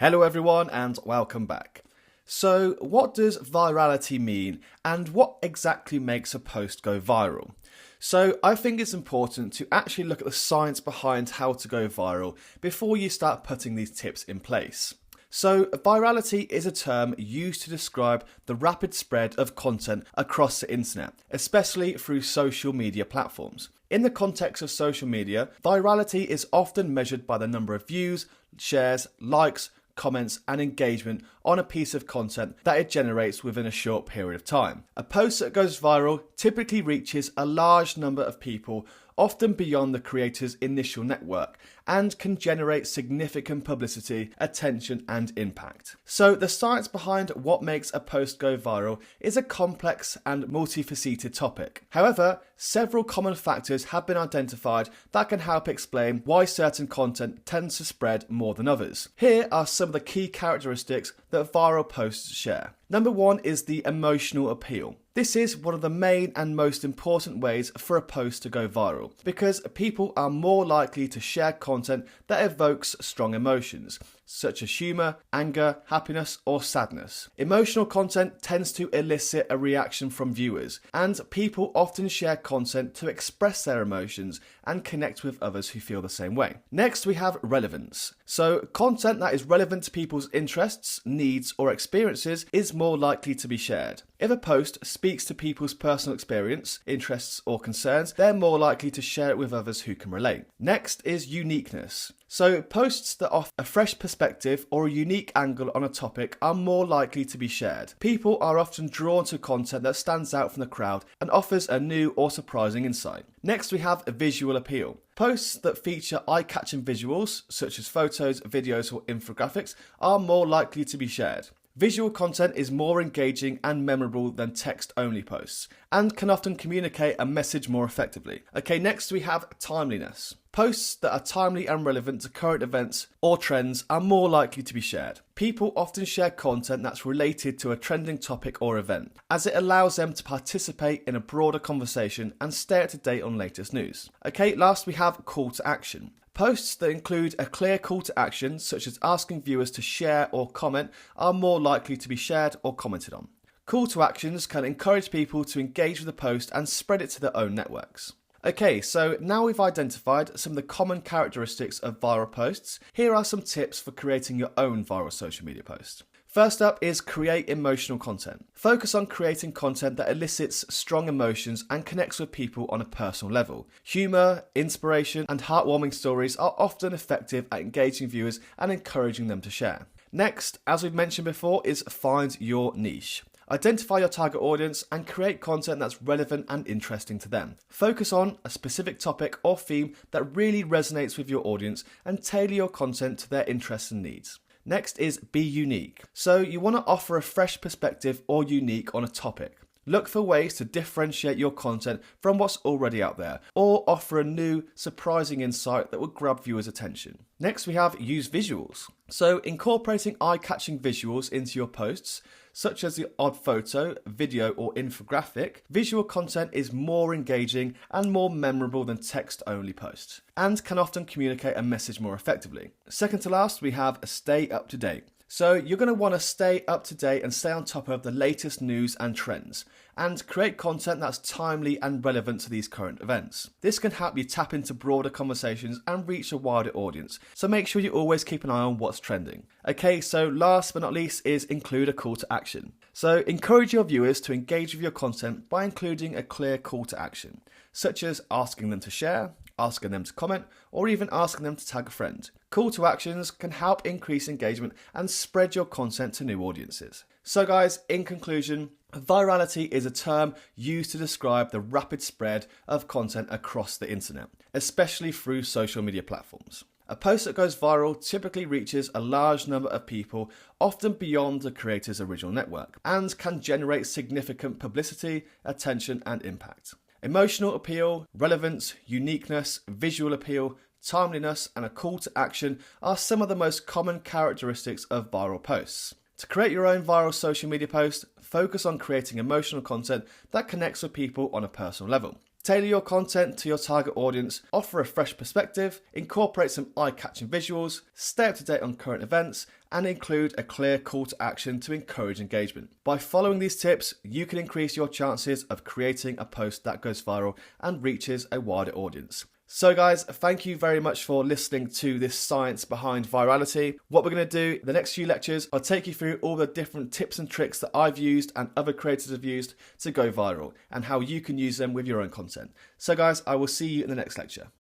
Hello everyone and welcome back. So what does virality mean and what exactly makes a post go viral? So I think it's important to actually look at the science behind how to go viral before you start putting these tips in place. So virality is a term used to describe the rapid spread of content across the internet, especially through social media platforms. In the context of social media, virality is often measured by the number of views, shares, likes, comments and engagement on a piece of content that it generates within a short period of time. A post that goes viral typically reaches a large number of people, often beyond the creator's initial network, and can generate significant publicity, attention and impact. So the science behind what makes a post go viral is a complex and multifaceted topic. However, several common factors have been identified that can help explain why certain content tends to spread more than others. Here are some of the key characteristics that viral posts share. Number one is the emotional appeal. This is one of the main and most important ways for a post to go viral because people are more likely to share content that evokes strong emotions, such as humour, anger, happiness or sadness. Emotional content tends to elicit a reaction from viewers, and people often share content to express their emotions and connect with others who feel the same way. Next, we have relevance. So content that is relevant to people's interests, needs or experiences is more likely to be shared. If a post speaks to people's personal experience, interests or concerns, they're more likely to share it with others who can relate. Next is uniqueness. So posts that offer a fresh perspective or a unique angle on a topic are more likely to be shared. People are often drawn to content that stands out from the crowd and offers a new or surprising insight. Next, we have a visual appeal. Posts that feature eye-catching visuals, such as photos, videos or infographics, are more likely to be shared. Visual content is more engaging and memorable than text-only posts and can often communicate a message more effectively. Okay, next we have timeliness. Posts that are timely and relevant to current events or trends are more likely to be shared. People often share content that's related to a trending topic or event, as it allows them to participate in a broader conversation and stay up to date on latest news. Okay, last we have call to action. Posts that include a clear call to action, such as asking viewers to share or comment, are more likely to be shared or commented on. Call to actions can encourage people to engage with the post and spread it to their own networks. Okay, so now we've identified some of the common characteristics of viral posts. Here are some tips for creating your own viral social media post. First up is create emotional content. Focus on creating content that elicits strong emotions and connects with people on a personal level. Humour, inspiration, and heartwarming stories are often effective at engaging viewers and encouraging them to share. Next, as we've mentioned before, is find your niche. Identify your target audience and create content that's relevant and interesting to them. Focus on a specific topic or theme that really resonates with your audience and tailor your content to their interests and needs. Next is be unique. So you want to offer a fresh perspective or unique on a topic. Look for ways to differentiate your content from what's already out there, or offer a new, surprising insight that will grab viewers' attention. Next, we have use visuals. So incorporating eye-catching visuals into your posts, such as the odd photo, video or infographic, visual content is more engaging and more memorable than text-only posts, and can often communicate a message more effectively. Second to last, we have stay up to date. So you're going to want to stay up to date and stay on top of the latest news and trends, and create content that's timely and relevant to these current events. This can help you tap into broader conversations and reach a wider audience, so make sure you always keep an eye on what's trending. Okay, so last but not least is include a call to action. So encourage your viewers to engage with your content by including a clear call to action, such as asking them to share, asking them to comment, or even asking them to tag a friend. Call to actions can help increase engagement and spread your content to new audiences. So guys, in conclusion, virality is a term used to describe the rapid spread of content across the internet, especially through social media platforms. A post that goes viral typically reaches a large number of people, often beyond the creator's original network, and can generate significant publicity, attention, and impact. Emotional appeal, relevance, uniqueness, visual appeal, timeliness, and a call to action are some of the most common characteristics of viral posts. To create your own viral social media post, focus on creating emotional content that connects with people on a personal level. Tailor your content to your target audience, offer a fresh perspective, incorporate some eye-catching visuals, stay up to date on current events, and include a clear call to action to encourage engagement. By following these tips, you can increase your chances of creating a post that goes viral and reaches a wider audience. So guys, thank you very much for listening to this science behind virality. What we're going to do in the next few lectures, I'll take you through all the different tips and tricks that I've used and other creators have used to go viral and how you can use them with your own content. So guys, I will see you in the next lecture.